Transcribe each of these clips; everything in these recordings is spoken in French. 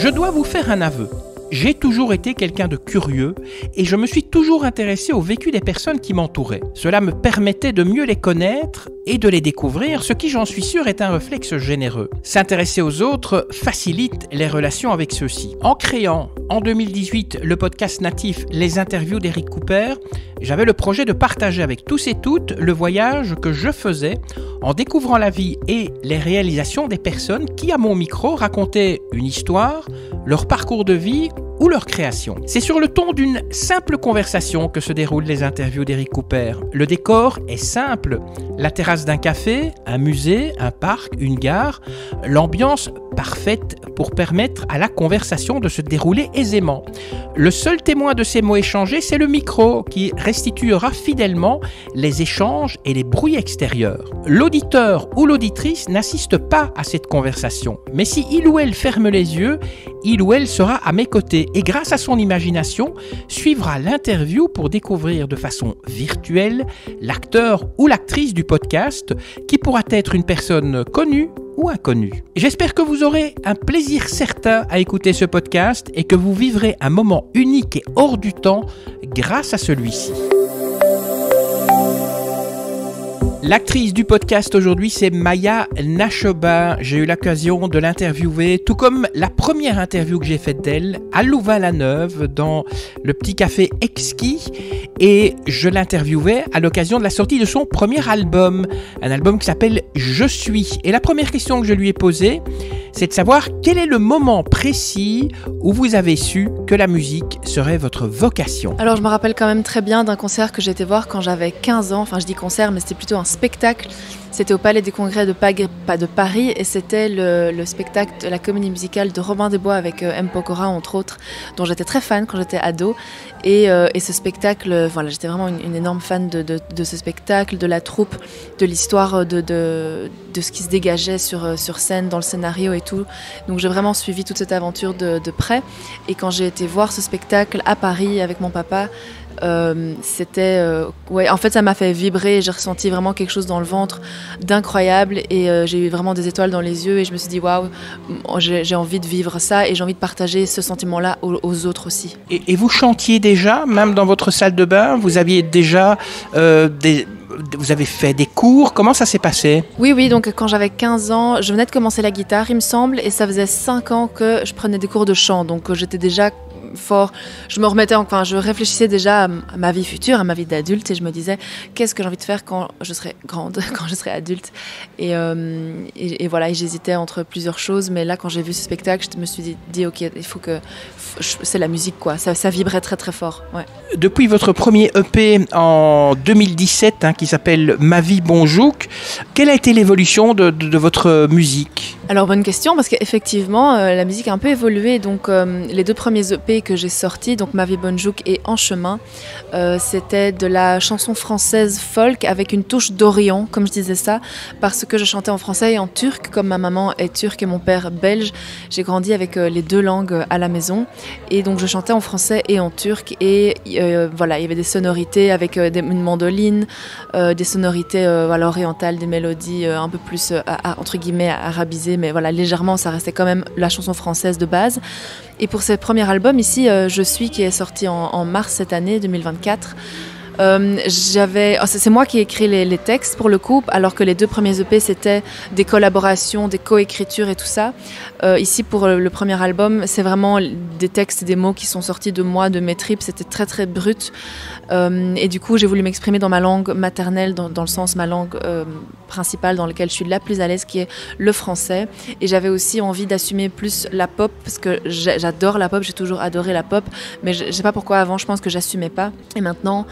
Je dois vous faire un aveu. J'ai toujours été quelqu'un de curieux et je me suis toujours intéressé au vécu des personnes qui m'entouraient. Cela me permettait de mieux les connaître et de les découvrir, ce qui, j'en suis sûr, est un réflexe généreux. S'intéresser aux autres facilite les relations avec ceux-ci. En créant, en 2018, le podcast natif Les Interviews d'Eric Cooper, j'avais le projet de partager avec tous et toutes le voyage que je faisais en découvrant la vie et les réalisations des personnes qui, à mon micro, racontaient une histoire, leur parcours de vie ou leur création. C'est sur le ton d'une simple conversation que se déroulent les interviews d'Eric Cooper. Le décor est simple, la terrasse d'un café, un musée, un parc, une gare, l'ambiance parfaite pour permettre à la conversation de se dérouler aisément. Le seul témoin de ces mots échangés, c'est le micro qui restituera fidèlement les échanges et les bruits extérieurs. L'auditeur ou l'auditrice n'assiste pas à cette conversation, mais si il ou elle ferme les yeux, il ou elle sera à mes côtés et grâce à son imagination, suivra l'interview pour découvrir de façon virtuelle l'acteur ou l'actrice du podcast qui pourra être une personne connue ou inconnue. J'espère que vous aurez un plaisir certain à écouter ce podcast et que vous vivrez un moment unique et hors du temps grâce à celui-ci. L'actrice du podcast aujourd'hui, c'est Maya Nashoba. J'ai eu l'occasion de l'interviewer, tout comme la première interview que j'ai faite d'elle à Louvain-la-Neuve, dans le petit café Exquis. Et je l'interviewais à l'occasion de la sortie de son premier album, un album qui s'appelle « Je suis ». Et la première question que je lui ai posée, c'est de savoir quel est le moment précis où vous avez su que la musique serait votre vocation. Alors je me rappelle quand même très bien d'un concert que j'ai été voir quand j'avais 15 ans, enfin je dis concert mais c'était plutôt un spectacle. C'était au Palais des Congrès de Paris et c'était le spectacle de la comédie musicale de Robin des Bois avec M. Pokora entre autres, dont j'étais très fan quand j'étais ado. Et ce spectacle, voilà, j'étais vraiment une énorme fan de ce spectacle, de la troupe, de l'histoire, de ce qui se dégageait sur scène, dans le scénario et tout. Donc j'ai vraiment suivi toute cette aventure de près. Et quand j'ai été voir ce spectacle à Paris avec mon papa, en fait ça m'a fait vibrer, j'ai ressenti vraiment quelque chose dans le ventre d'incroyable et j'ai eu vraiment des étoiles dans les yeux et je me suis dit waouh, j'ai envie de vivre ça et j'ai envie de partager ce sentiment-là aux autres aussi. Et vous chantiez déjà, même dans votre salle de bain, vous aviez déjà vous avez fait des cours, comment ça s'est passé? Oui, donc quand j'avais 15 ans, je venais de commencer la guitare il me semble et ça faisait 5 ans que je prenais des cours de chant, donc j'étais déjà fort, je réfléchissais déjà à ma vie future, à ma vie d'adulte et je me disais qu'est-ce que j'ai envie de faire quand je serai grande, quand je serai adulte et voilà, et j'hésitais entre plusieurs choses mais là quand j'ai vu ce spectacle je me suis dit ok, il faut que c'est la musique quoi, ça vibrait très très fort. Ouais. Depuis votre premier EP en 2017 qui s'appelle Ma vie Bonjouk, quelle a été l'évolution de votre musique? Alors bonne question parce qu'effectivement la musique a un peu évolué, donc les 2 premiers EP que j'ai sortis, donc Ma vie Bonjouk et En chemin, c'était de la chanson française folk avec une touche d'Orient, comme je disais ça, parce que je chantais en français et en turc, comme ma maman est turque et mon père belge, j'ai grandi avec les 2 langues à la maison et donc je chantais en français et en turc et voilà, il y avait des sonorités avec une mandoline, des sonorités orientales, des mélodies un peu plus entre guillemets arabisées, mais voilà, légèrement ça restait quand même la chanson française de base. Et pour ce premier album ici, Je suis, qui est sorti en mars cette année 2024, c'est moi qui ai écrit les textes pour le coup, alors que les 2 premiers EP c'était des collaborations, des coécritures et tout ça. Ici pour le premier album, c'est vraiment des textes et des mots qui sont sortis de moi, de mes tripes, c'était très très brut. Et du coup j'ai voulu m'exprimer dans ma langue maternelle, dans le sens ma langue principale dans laquelle je suis la plus à l'aise, qui est le français. Et j'avais aussi envie d'assumer plus la pop, parce que j'adore la pop, j'ai toujours adoré la pop, mais je sais pas pourquoi avant je pense que j'assumais pas. Et maintenant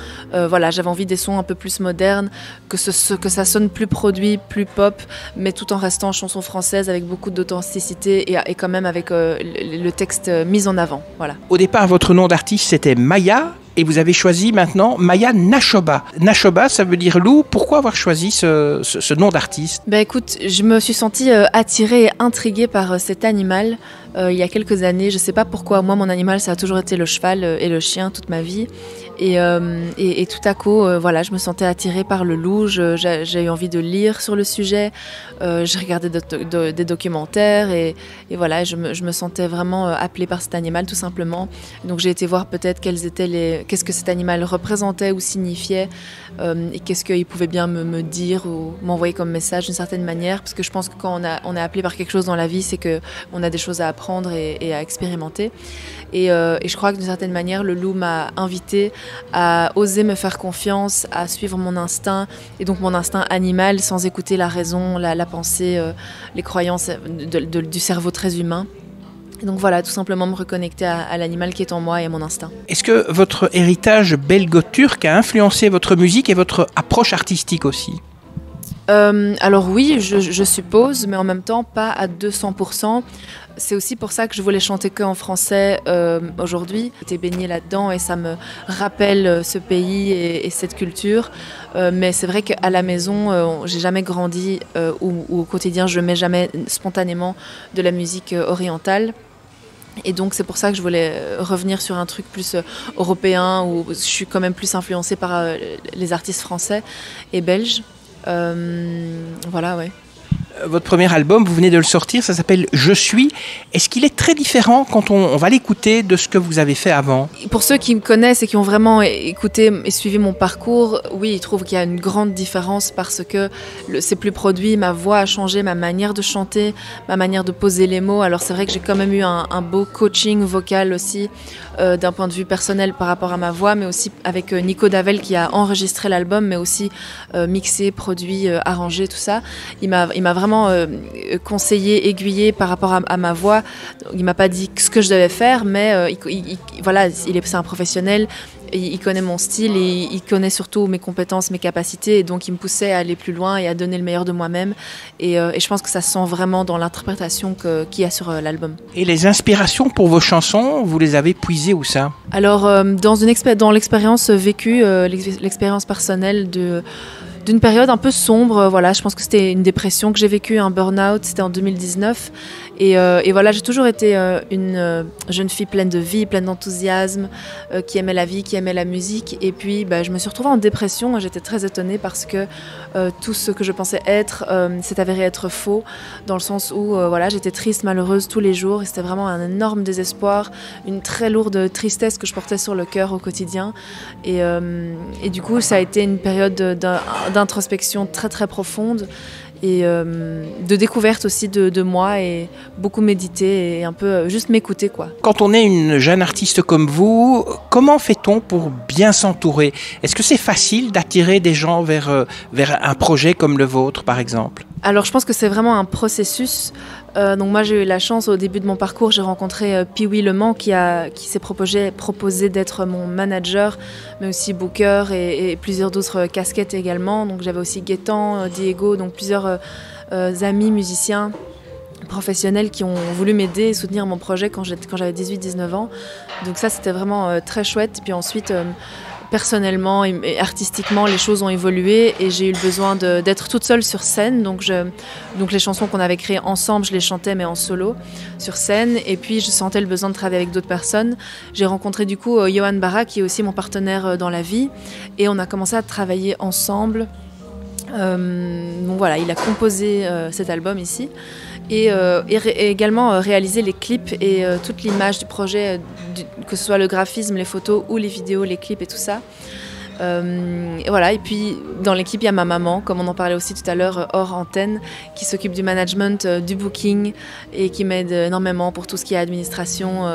voilà, j'avais envie des sons un peu plus modernes, que ça sonne plus produit, plus pop, mais tout en restant chanson française avec beaucoup d'authenticité et quand même avec le texte mis en avant. Voilà. Au départ, votre nom d'artiste c'était Maya. Et vous avez choisi maintenant Maya Nashoba. Nashoba, ça veut dire loup. Pourquoi avoir choisi ce nom d'artiste? Écoute, je me suis sentie attirée et intriguée par cet animal. il y a quelques années. Je ne sais pas pourquoi. Moi, mon animal, ça a toujours été le cheval et le chien toute ma vie. Et tout à coup, voilà, je me sentais attirée par le loup. J'ai eu envie de lire sur le sujet. J'ai regardé des documentaires et voilà, je me sentais vraiment appelée par cet animal, tout simplement. Donc j'ai été voir peut-être qu'est-ce que cet animal représentait ou signifiait et qu'est-ce qu'il pouvait bien me dire ou m'envoyer comme message d'une certaine manière. Parce que je pense que quand on est appelé par quelque chose dans la vie, c'est qu'on a des choses à apprendre et à expérimenter. Et je crois que d'une certaine manière, le loup m'a invitée à oser me faire confiance, à suivre mon instinct, et donc mon instinct animal sans écouter la raison, la pensée, les croyances du cerveau très humain. Et donc voilà, tout simplement me reconnecter à l'animal qui est en moi et à mon instinct. Est-ce que votre héritage belgo-turc a influencé votre musique et votre approche artistique aussi ? Alors oui, je suppose, mais en même temps pas à 200%. C'est aussi pour ça que je voulais chanter qu'en français aujourd'hui. J'étais baignée là-dedans et ça me rappelle ce pays et cette culture. Mais c'est vrai qu'à la maison, j'ai jamais grandi ou au quotidien, je mets jamais spontanément de la musique orientale. Et donc c'est pour ça que je voulais revenir sur un truc plus européen où je suis quand même plus influencée par les artistes français et belges. Voilà, ouais. Votre premier album, vous venez de le sortir, ça s'appelle « Je suis ». Est-ce qu'il est très différent quand on va l'écouter de ce que vous avez fait avant ? Pour ceux qui me connaissent et qui ont vraiment écouté et suivi mon parcours, oui, ils trouvent qu'il y a une grande différence parce que c'est plus produit, ma voix a changé, ma manière de chanter, ma manière de poser les mots. Alors c'est vrai que j'ai quand même eu un beau coaching vocal aussi, d'un point de vue personnel par rapport à ma voix, mais aussi avec Nico Davel qui a enregistré l'album, mais aussi mixé, produit, arrangé, tout ça. Il m'a vraiment conseillé, aiguillé par rapport à ma voix. Il m'a pas dit ce que je devais faire, mais voilà, c'est un professionnel. Il connaît mon style et il connaît surtout mes compétences, mes capacités, et donc il me poussait à aller plus loin et à donner le meilleur de moi-même. Et je pense que ça se sent vraiment dans l'interprétation qu'il y a sur l'album. Et les inspirations pour vos chansons, vous les avez puisées où ça ? Alors, dans l'expérience vécue, l'expérience personnelle d'une période un peu sombre, voilà, je pense que c'était une dépression que j'ai vécue, un burn-out, c'était en 2019. Et voilà, j'ai toujours été une jeune fille pleine de vie, pleine d'enthousiasme, qui aimait la vie, qui aimait la musique. Et puis, je me suis retrouvée en dépression et j'étais très étonnée parce que tout ce que je pensais être s'est avéré être faux, dans le sens où voilà, j'étais triste, malheureuse tous les jours. Et c'était vraiment un énorme désespoir, une très lourde tristesse que je portais sur le cœur au quotidien. Et du coup, ça a été une période d'introspection très très profonde et de découverte aussi de moi, et beaucoup méditer et un peu juste m'écouter, quoi. Quand on est une jeune artiste comme vous, comment fait-on pour bien s'entourer ? Est-ce que c'est facile d'attirer des gens vers un projet comme le vôtre, par exemple ? Alors je pense que c'est vraiment un processus. Donc moi j'ai eu la chance, au début de mon parcours, j'ai rencontré Pee-Wee Le Mans qui s'est proposé d'être mon manager, mais aussi booker et plusieurs d'autres casquettes également. Donc j'avais aussi Gaëtan, Diego, donc plusieurs amis musiciens professionnels qui ont voulu m'aider et soutenir mon projet quand j'avais 18-19 ans. Donc ça c'était vraiment très chouette. Et puis ensuite personnellement et artistiquement, les choses ont évolué et j'ai eu le besoin d'être toute seule sur scène. Donc les chansons qu'on avait créées ensemble, je les chantais mais en solo sur scène. Et puis je sentais le besoin de travailler avec d'autres personnes. J'ai rencontré du coup Johan Barra qui est aussi mon partenaire dans la vie, et on a commencé à travailler ensemble. Donc voilà, il a composé cet album ici. Et également réaliser les clips et toute l'image du projet, que ce soit le graphisme, les photos ou les vidéos, les clips et tout ça. Et voilà. Et puis dans l'équipe, il y a ma maman, comme on en parlait aussi tout à l'heure hors antenne, qui s'occupe du management, du booking, et qui m'aide énormément pour tout ce qui est administration.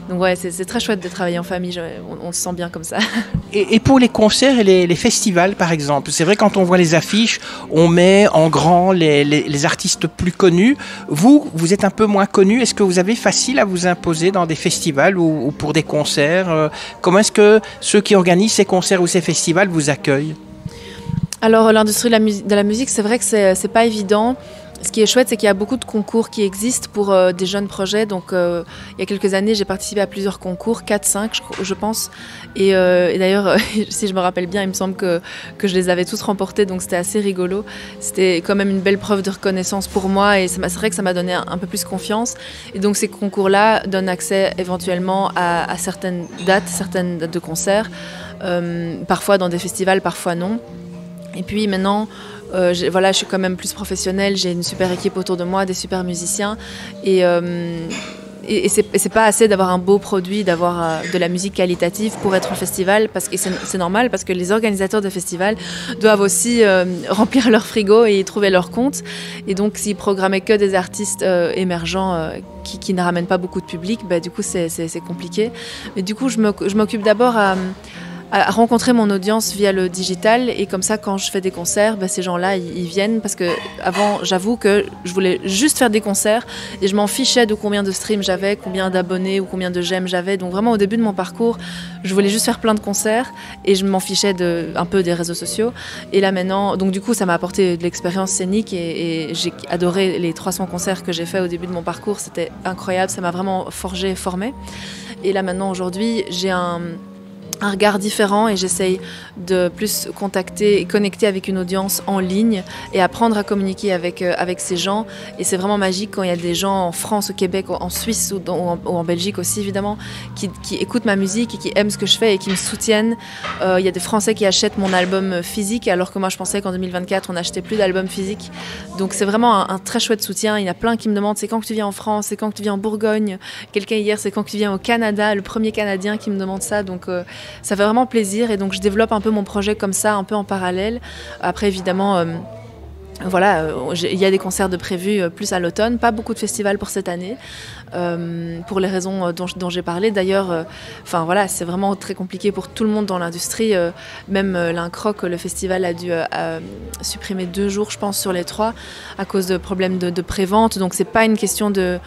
Donc ouais, c'est très chouette de travailler en famille, on se sent bien comme ça. Et pour les concerts et les festivals, par exemple, c'est vrai, quand on voit les affiches, on met en grand les artistes plus connus. Vous êtes un peu moins connus. Est-ce que vous avez facile à vous imposer dans des festivals ou pour des concerts ? Comment est-ce que ceux qui organisent ces concerts ou ces festivals vous accueillent ? Alors l'industrie de la musique, c'est vrai que c'est pas évident. Ce qui est chouette, c'est qu'il y a beaucoup de concours qui existent pour des jeunes projets. Donc, il y a quelques années, j'ai participé à plusieurs concours, 4-5 je pense. Et d'ailleurs, si je me rappelle bien, il me semble que je les avais tous remportés, donc c'était assez rigolo. C'était quand même une belle preuve de reconnaissance pour moi et c'est vrai que ça m'a donné un peu plus confiance. Et donc ces concours-là donnent accès éventuellement à certaines dates de concerts, parfois dans des festivals, parfois non. Et puis maintenant, je suis quand même plus professionnelle, j'ai une super équipe autour de moi, des super musiciens. Et c'est pas assez d'avoir un beau produit, d'avoir de la musique qualitative pour être en festival, parce que c'est normal, parce que les organisateurs de festivals doivent aussi remplir leur frigo et y trouver leur compte. Et donc, s'ils programmaient que des artistes émergents qui ne ramènent pas beaucoup de public, du coup, c'est compliqué. Mais du coup, je m'occupe d'abord à rencontrer mon audience via le digital et comme ça quand je fais des concerts, ces gens-là ils viennent parce que avant j'avoue que je voulais juste faire des concerts et je m'en fichais de combien de streams j'avais, combien d'abonnés ou combien de j'aime j'avais. Donc vraiment au début de mon parcours, je voulais juste faire plein de concerts et je m'en fichais un peu des réseaux sociaux. Et là maintenant, donc du coup ça m'a apporté de l'expérience scénique et j'ai adoré les 300 concerts que j'ai fait au début de mon parcours, c'était incroyable, ça m'a vraiment forgé et formé. Et là maintenant aujourd'hui, j'ai un regard différent et j'essaye de plus contacter et connecter avec une audience en ligne et apprendre à communiquer avec ces gens. Et c'est vraiment magique quand il y a des gens en France, au Québec, en Suisse ou en Belgique aussi évidemment qui écoutent ma musique et qui aiment ce que je fais et qui me soutiennent. Il y a des Français qui achètent mon album physique alors que moi je pensais qu'en 2024 on n'achetait plus d'albums physiques. Donc c'est vraiment un très chouette soutien. Il y en a plein qui me demandent c'est quand que tu viens en France, c'est quand que tu viens en Bourgogne. Quelqu'un hier c'est quand que tu viens au Canada, le premier Canadien qui me demande ça. Donc ça fait vraiment plaisir et donc je développe un peu mon projet comme ça, un peu en parallèle. Après évidemment, il y a des concerts de prévus plus à l'automne, pas beaucoup de festivals pour cette année, pour les raisons dont j'ai parlé. D'ailleurs, c'est vraiment très compliqué pour tout le monde dans l'industrie. Même l'Incroc, le festival a dû supprimer 2 jours, je pense, sur les 3 à cause de problèmes de prévente. Donc c'est pas une question de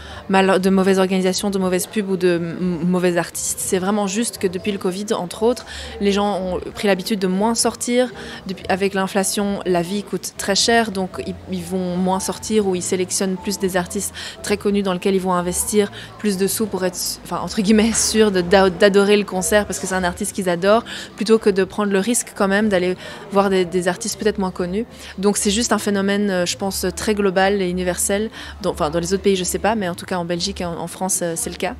mauvaise organisation, de mauvaise pub ou de mauvais artistes. C'est vraiment juste que depuis le Covid, entre autres, les gens ont pris l'habitude de moins sortir. Avec l'inflation, la vie coûte très cher, donc ils vont moins sortir ou ils sélectionnent plus des artistes très connus dans lesquels ils vont investir plus de sous pour être, entre guillemets, sûr d'adorer le concert parce que c'est un artiste qu'ils adorent, plutôt que de prendre le risque quand même d'aller voir des artistes peut-être moins connus. Donc c'est juste un phénomène, je pense, très global et universel. Dans les autres pays, je sais pas, mais en tout cas en Belgique et en France, c'est le cas.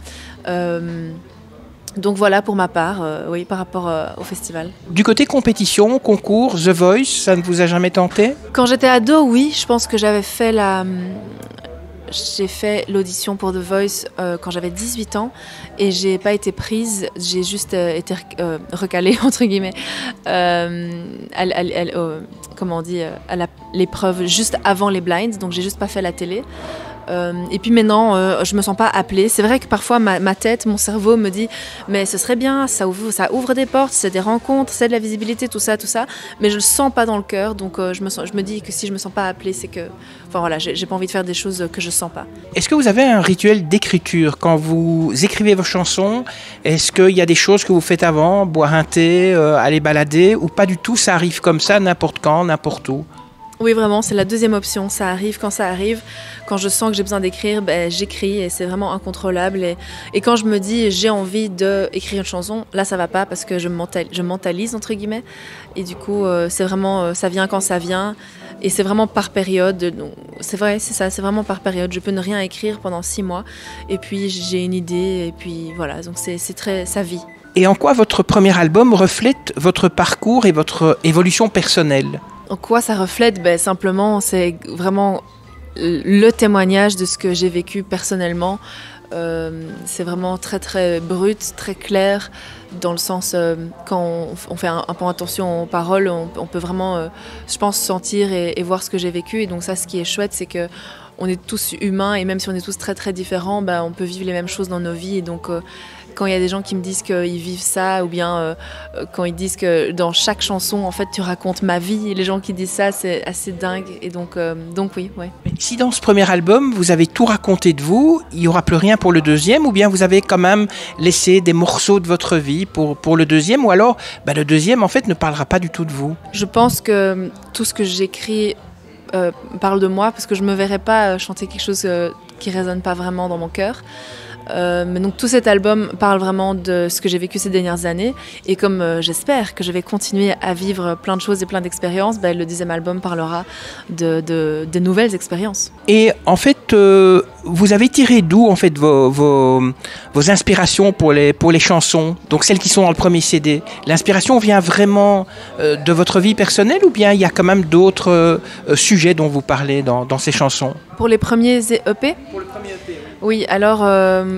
Donc voilà pour ma part, oui, par rapport au festival. Du côté compétition, concours, The Voice, ça ne vous a jamais tenté ? Quand j'étais ado, oui, je pense que j'avais fait j'ai fait l'audition pour The Voice quand j'avais 18 ans et j'ai pas été prise, j'ai juste été recalée entre guillemets comment on dit, à l'épreuve juste avant les blinds, donc j'ai juste pas fait la télé. Et puis maintenant, je me sens pas appelée. C'est vrai que parfois ma tête, mon cerveau me dit mais ce serait bien, ça ouvre des portes, c'est des rencontres, c'est de la visibilité, tout ça, mais je le sens pas dans le cœur, donc je me dis que si je me sens pas appelée, c'est que j'ai pas envie de faire des choses que je sens pas. Est-ce que vous avez un rituel d'écriture quand vous écrivez vos chansons? Est-ce qu'il y a des choses que vous faites avant, boire un thé, aller balader, ou pas du tout, ça arrive comme ça, n'importe quand, n'importe où? Oui, vraiment, c'est la deuxième option. Ça arrive quand ça arrive. Quand je sens que j'ai besoin d'écrire, j'écris et c'est vraiment incontrôlable. Et quand je me dis j'ai envie d'écrire une chanson, là ça va pas parce que je mentalise entre guillemets. Et du coup, c'est vraiment ça vient quand ça vient. Et c'est vraiment par période. Donc, c'est vrai, c'est ça, c'est vraiment par période. Je peux ne rien écrire pendant 6 mois. Et puis j'ai une idée. Et puis voilà, donc ça vit. Et en quoi votre premier album reflète votre parcours et votre évolution personnelle ? En quoi ça reflète ? Simplement, c'est vraiment le témoignage de ce que j'ai vécu personnellement. C'est vraiment très très brut, très clair, dans le sens quand on fait un peu attention aux paroles, on peut vraiment, je pense, sentir et voir ce que j'ai vécu. Et donc ça, ce qui est chouette, c'est que on est tous humains et même si on est tous très très différents, on peut vivre les mêmes choses dans nos vies. Et donc quand il y a des gens qui me disent qu'ils vivent ça, ou bien quand ils disent que dans chaque chanson, en fait, tu racontes ma vie, et les gens qui disent ça, c'est assez dingue. Et donc oui, ouais. Si dans ce premier album, vous avez tout raconté de vous, il n'y aura plus rien pour le deuxième, ou bien vous avez quand même laissé des morceaux de votre vie pour le deuxième, ou alors le deuxième, en fait, ne parlera pas du tout de vous? Je pense que tout ce que j'écris parle de moi, parce que je me verrais pas chanter quelque chose qui résonne pas vraiment dans mon cœur. Mais donc tout cet album parle vraiment de ce que j'ai vécu ces dernières années, et comme j'espère que je vais continuer à vivre plein de choses et plein d'expériences, le 10e album parlera de nouvelles expériences. Et en fait, vous avez tiré d'où en fait vos inspirations pour les chansons, donc celles qui sont dans le premier CD? L'inspiration vient vraiment de votre vie personnelle, ou bien il y a quand même d'autres sujets dont vous parlez dans ces chansons? Pour les premiers EP? Pour le premier EP, oui, alors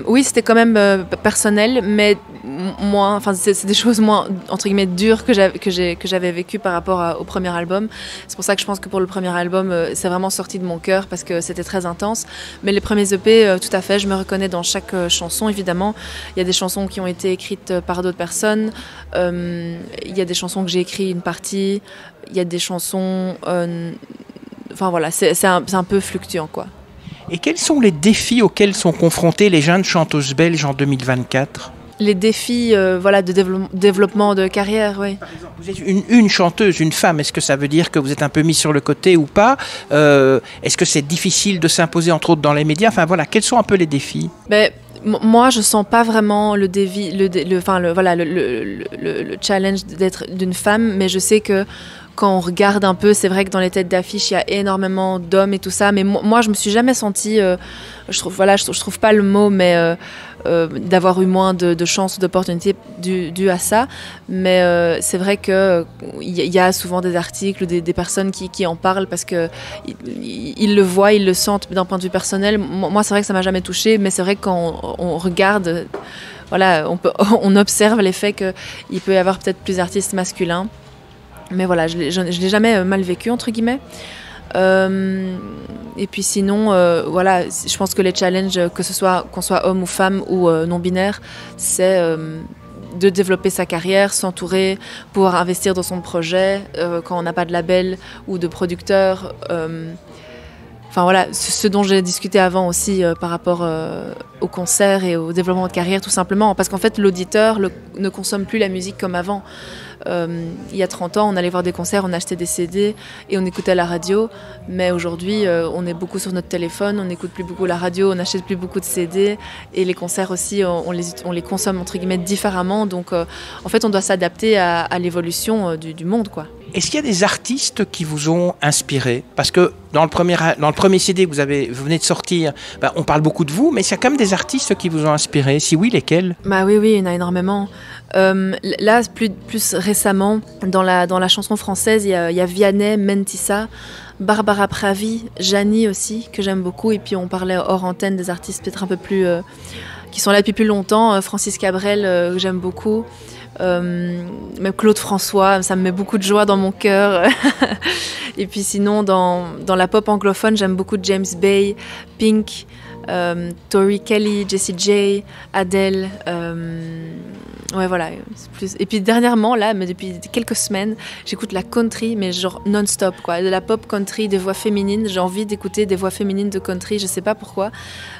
oui, c'était quand même personnel, mais moins, enfin c'est des choses moins entre guillemets dures que j'avais vécues par rapport au premier album. C'est pour ça que je pense que pour le premier album, c'est vraiment sorti de mon cœur parce que c'était très intense. Mais les premiers EP, tout à fait, je me reconnais dans chaque chanson. Évidemment, il y a des chansons qui ont été écrites par d'autres personnes. Il y a des chansons que j'ai écrites une partie. Il y a des chansons, enfin voilà, c'est un peu fluctuant quoi. Et quels sont les défis auxquels sont confrontées les jeunes chanteuses belges en 2024? Les défis voilà, de développement de carrière, oui. Par exemple, vous êtes une chanteuse, une femme, est-ce que ça veut dire que vous êtes un peu mis sur le côté ou pas? Est-ce que c'est difficile de s'imposer entre autres dans les médias? Enfin voilà, quels sont un peu les défis? Moi, je sens pas vraiment le challenge d'être d'une femme, mais je sais que quand on regarde un peu, c'est vrai que dans les têtes d'affiche, il y a énormément d'hommes et tout ça, mais moi, je me suis jamais sentie, je trouve pas le mot, mais d'avoir eu moins de chances ou d'opportunités dû à ça. Mais c'est vrai qu'il y a souvent des articles, des personnes qui en parlent parce qu'ils le voient, ils le sentent d'un point de vue personnel. Moi, c'est vrai que ça m'a jamais touchée, mais c'est vrai que quand on regarde, voilà, on observe les faits qu'il peut y avoir peut-être plus d'artistes masculins. Mais voilà, je l'ai jamais mal vécu, entre guillemets. Et puis sinon, voilà, je pense que les challenges, qu'on soit homme ou femme ou non-binaire, c'est de développer sa carrière, s'entourer, pouvoir investir dans son projet quand on n'a pas de label ou de producteur. Enfin voilà, ce dont j'ai discuté avant aussi par rapport au concert et au développement de carrière, tout simplement. Parce qu'en fait, l'auditeur ne consomme plus la musique comme avant. Il y a 30 ans, on allait voir des concerts, on achetait des CD et on écoutait la radio. Mais aujourd'hui, on est beaucoup sur notre téléphone, on n'écoute plus beaucoup la radio, on n'achète plus beaucoup de CD. Et les concerts aussi, on les consomme entre guillemets différemment. Donc en fait, on doit s'adapter à l'évolution du monde, quoi. Est-ce qu'il y a des artistes qui vous ont inspiré? Parce que dans le premier CD que vous venez de sortir, on parle beaucoup de vous, mais il y a quand même des artistes qui vous ont inspiré. Si oui, lesquels? Oui, il y en a énormément. Là, plus récemment, dans la chanson française, il y a Vianney, Mentissa, Barbara Pravi, Janie aussi, que j'aime beaucoup. Et puis on parlait hors antenne des artistes peut-être un peu plus... qui sont là depuis plus longtemps. Francis Cabrel, que j'aime beaucoup. Même Claude François, ça me met beaucoup de joie dans mon cœur. Et puis sinon, dans la pop anglophone, j'aime beaucoup James Bay, Pink, Tori Kelly, Jessie J, Adele. Ouais, voilà. Et puis dernièrement, là, mais depuis quelques semaines, j'écoute la country, mais genre non-stop, quoi. De la pop country, des voix féminines. J'ai envie d'écouter des voix féminines de country, je sais pas pourquoi.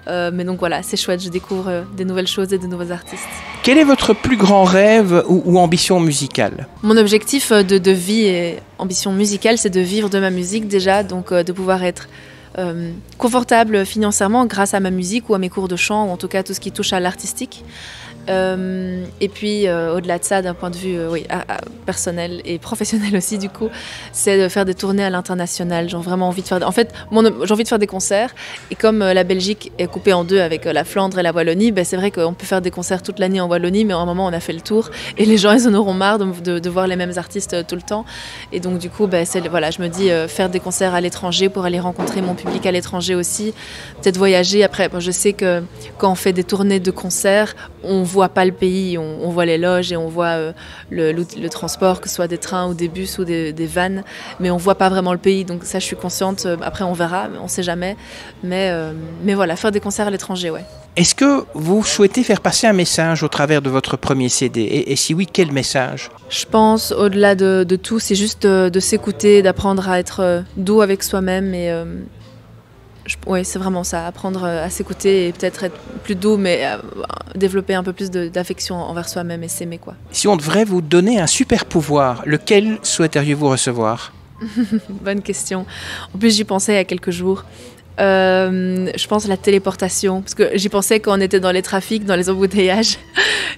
Mais donc voilà, c'est chouette, je découvre des nouvelles choses et de nouveaux artistes. Quel est votre plus grand rêve ou ambition musicale? Mon objectif de vie et ambition musicale, c'est de vivre de ma musique déjà, donc de pouvoir être confortable financièrement grâce à ma musique ou à mes cours de chant, ou en tout cas tout ce qui touche à l'artistique. Et puis au-delà de ça, d'un point de vue personnel et professionnel aussi du coup, c'est de faire des tournées à l'international. J'ai vraiment envie de faire... En fait, j'ai envie de faire des concerts, et comme la Belgique est coupée en deux avec la Flandre et la Wallonie, c'est vrai qu'on peut faire des concerts toute l'année en Wallonie, mais à un moment on a fait le tour et les gens ils en auront marre de voir les mêmes artistes tout le temps. Et donc du coup, voilà, je me dis faire des concerts à l'étranger pour aller rencontrer mon public à l'étranger aussi, peut-être voyager. Après, je sais que quand on fait des tournées de concerts, on voit pas le pays, on voit les loges et on voit le transport, que ce soit des trains ou des bus ou des vannes, mais on voit pas vraiment le pays. Donc ça, je suis consciente. Après, on verra, on sait jamais. Mais voilà, faire des concerts à l'étranger, ouais. Est-ce que vous souhaitez faire passer un message au travers de votre premier CD? Et si oui, quel message? Je pense, au-delà de tout, c'est juste de s'écouter, d'apprendre à être doux avec soi-même et... Oui, c'est vraiment ça, apprendre à s'écouter et peut-être être plus doux, mais développer un peu plus d'affection envers soi-même et s'aimer, quoi. Si on devrait vous donner un super pouvoir, lequel souhaiteriez-vous recevoir? Bonne question. En plus, j'y pensais il y a quelques jours. Je pense la téléportation, parce que j'y pensais quand on était dans les trafics, dans les embouteillages,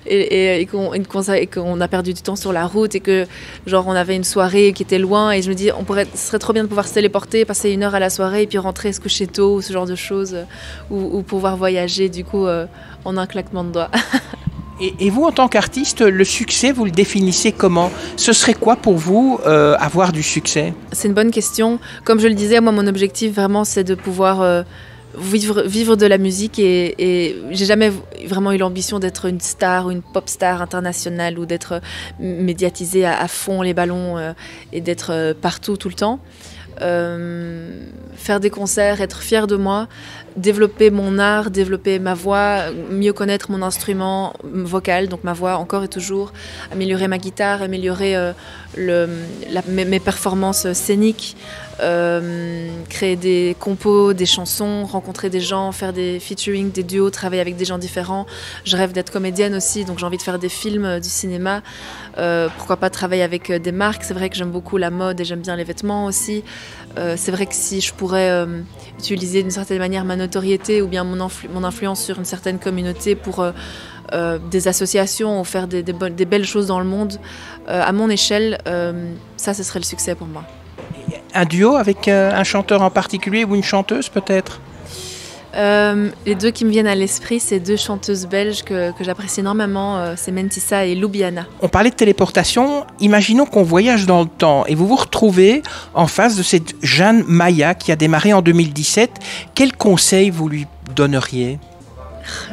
et qu'on a perdu du temps sur la route, et que genre on avait une soirée qui était loin, et je me dis ce serait trop bien de pouvoir se téléporter, passer 1 heure à la soirée, et puis rentrer se coucher tôt, ou ce genre de choses, ou pouvoir voyager du coup en un claquement de doigts. Et vous, en tant qu'artiste, le succès, vous le définissez comment? Ce serait quoi pour vous avoir du succès? C'est une bonne question. Comme je le disais, moi, mon objectif vraiment, c'est de pouvoir vivre de la musique. Et j'ai jamais vraiment eu l'ambition d'être une star ou une pop star internationale ou d'être médiatisée à fond les ballons et d'être partout tout le temps. Faire des concerts, être fière de moi, développer mon art, développer ma voix, mieux connaître mon instrument vocal, donc ma voix encore et toujours, améliorer ma guitare, améliorer mes performances scéniques, créer des compos, des chansons, rencontrer des gens, faire des featuring, des duos, travailler avec des gens différents. Je rêve d'être comédienne aussi, donc j'ai envie de faire des films, du cinéma. Pourquoi pas travailler avec des marques. C'est vrai que j'aime beaucoup la mode et j'aime bien les vêtements aussi. C'est vrai que si je pourrais utiliser d'une certaine manière ma notoriété ou bien mon influence sur une certaine communauté pour des associations ou faire des belles choses dans le monde à mon échelle, ça, ce serait le succès pour moi. Un duo avec un chanteur en particulier ou une chanteuse peut-être? Les deux qui me viennent à l'esprit, c'est 2 chanteuses belges que j'apprécie énormément, c'est Mentissa et Ljubljana. On parlait de téléportation, imaginons qu'on voyage dans le temps et vous vous retrouvez en face de cette Jeanne Maya qui a démarré en 2017. Quel conseil vous lui donneriez?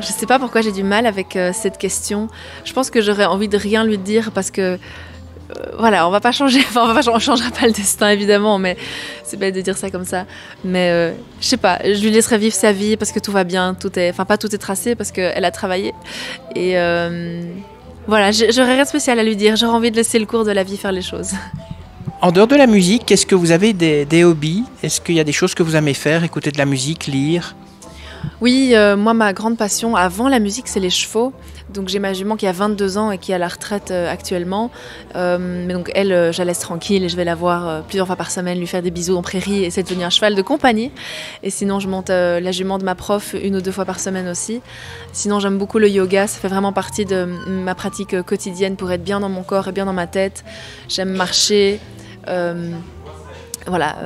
Je ne sais pas pourquoi j'ai du mal avec cette question. Je pense que j'aurais envie de rien lui dire parce que voilà, on va pas changer, on changera pas le destin évidemment, mais c'est bête de dire ça comme ça. Mais je sais pas, je lui laisserai vivre sa vie parce que tout va bien, pas tout est tracé parce qu'elle a travaillé. Et voilà, j'aurais rien de spécial à lui dire, j'aurais envie de laisser le cours de la vie faire les choses. En dehors de la musique, est-ce que vous avez des hobbies? Est-ce qu'il y a des choses que vous aimez faire, écouter de la musique, lire? Oui, moi ma grande passion avant la musique c'est les chevaux. Donc j'ai ma jument qui a 22 ans et qui est à la retraite actuellement. Mais donc elle, je la laisse tranquille et je vais la voir plusieurs fois par semaine, lui faire des bisous en prairie et c'est devenu un cheval de compagnie. Et sinon je monte la jument de ma prof 1 ou 2 fois par semaine aussi. Sinon j'aime beaucoup le yoga, ça fait vraiment partie de ma pratique quotidienne pour être bien dans mon corps et bien dans ma tête. J'aime marcher. Voilà.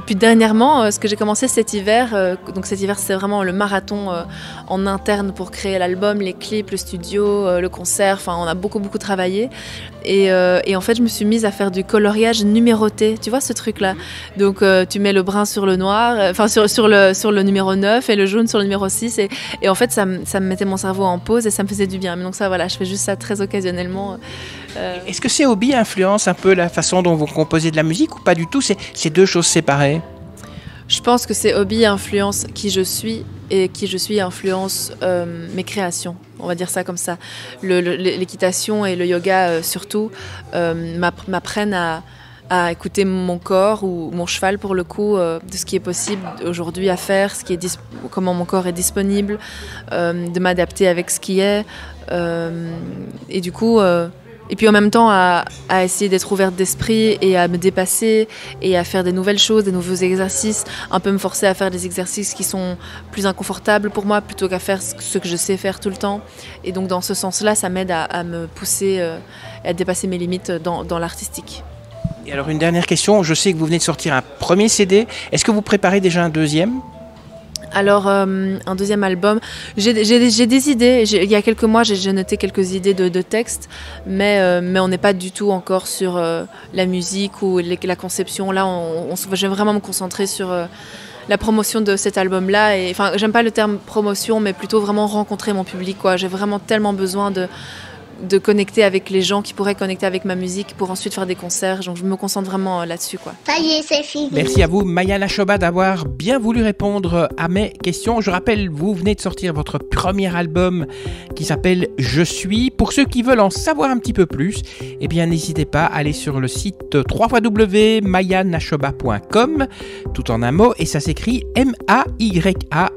Puis dernièrement, ce que j'ai commencé cet hiver, donc cet hiver c'est vraiment le marathon en interne pour créer l'album, les clips, le studio, le concert, enfin on a beaucoup travaillé et en fait je me suis mise à faire du coloriage numéroté, tu vois ce truc là, donc tu mets le brun sur le noir, enfin sur le numéro 9 et le jaune sur le numéro 6 et en fait ça me mettait mon cerveau en pause et ça me faisait du bien, mais donc ça voilà, je fais juste ça très occasionnellement. Est-ce que ces hobbies influencent un peu la façon dont vous composez de la musique ou pas du tout? C'est 2 choses séparées? Je pense que ces hobbies influencent qui je suis et qui je suis influence mes créations. On va dire ça comme ça. L'équitation et le yoga surtout m'apprennent à écouter mon corps ou mon cheval pour le coup, de ce qui est possible aujourd'hui à faire, comment mon corps est disponible, de m'adapter avec ce qui est. Et du coup... Et puis en même temps à essayer d'être ouverte d'esprit et à me dépasser et à faire des nouvelles choses, des nouveaux exercices, un peu me forcer à faire des exercices qui sont plus inconfortables pour moi plutôt qu'à faire ce que je sais faire tout le temps. Et donc dans ce sens-là, ça m'aide à me pousser, à dépasser mes limites dans l'artistique. Et alors une dernière question, je sais que vous venez de sortir un premier CD, est-ce que vous préparez déjà un deuxième ? Alors, un 2e album, j'ai des idées. Il y a quelques mois, j'ai noté quelques idées de textes, mais on n'est pas du tout encore sur la musique ou la conception. Là, je vais vraiment me concentrer sur la promotion de cet album-là. Enfin, j'aime pas le terme promotion, mais plutôt vraiment rencontrer mon public, quoi. J'ai vraiment tellement besoin de connecter avec les gens qui pourraient connecter avec ma musique pour ensuite faire des concerts. Donc je me concentre vraiment là-dessus, quoi. Ça y est, c'est fini. Merci à vous, Maya Nashoba, d'avoir bien voulu répondre à mes questions. Je rappelle, vous venez de sortir votre premier album qui s'appelle Je suis. Pour ceux qui veulent en savoir un petit peu plus, eh bien n'hésitez pas à aller sur le site www.mayanashoba.com, tout en un mot, et ça s'écrit MAYANASHOBA.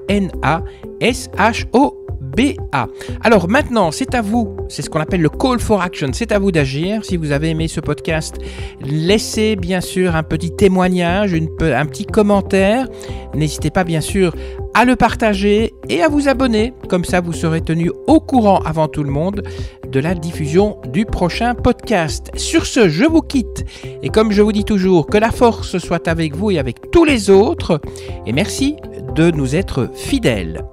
Alors maintenant, c'est à vous, c'est ce qu'on appelle le call for action, c'est à vous d'agir. Si vous avez aimé ce podcast, laissez bien sûr un petit témoignage, un petit commentaire. N'hésitez pas bien sûr à le partager et à vous abonner. Comme ça, vous serez tenu au courant avant tout le monde de la diffusion du prochain podcast. Sur ce, je vous quitte. Et comme je vous dis toujours, que la force soit avec vous et avec tous les autres. Et merci de nous être fidèles.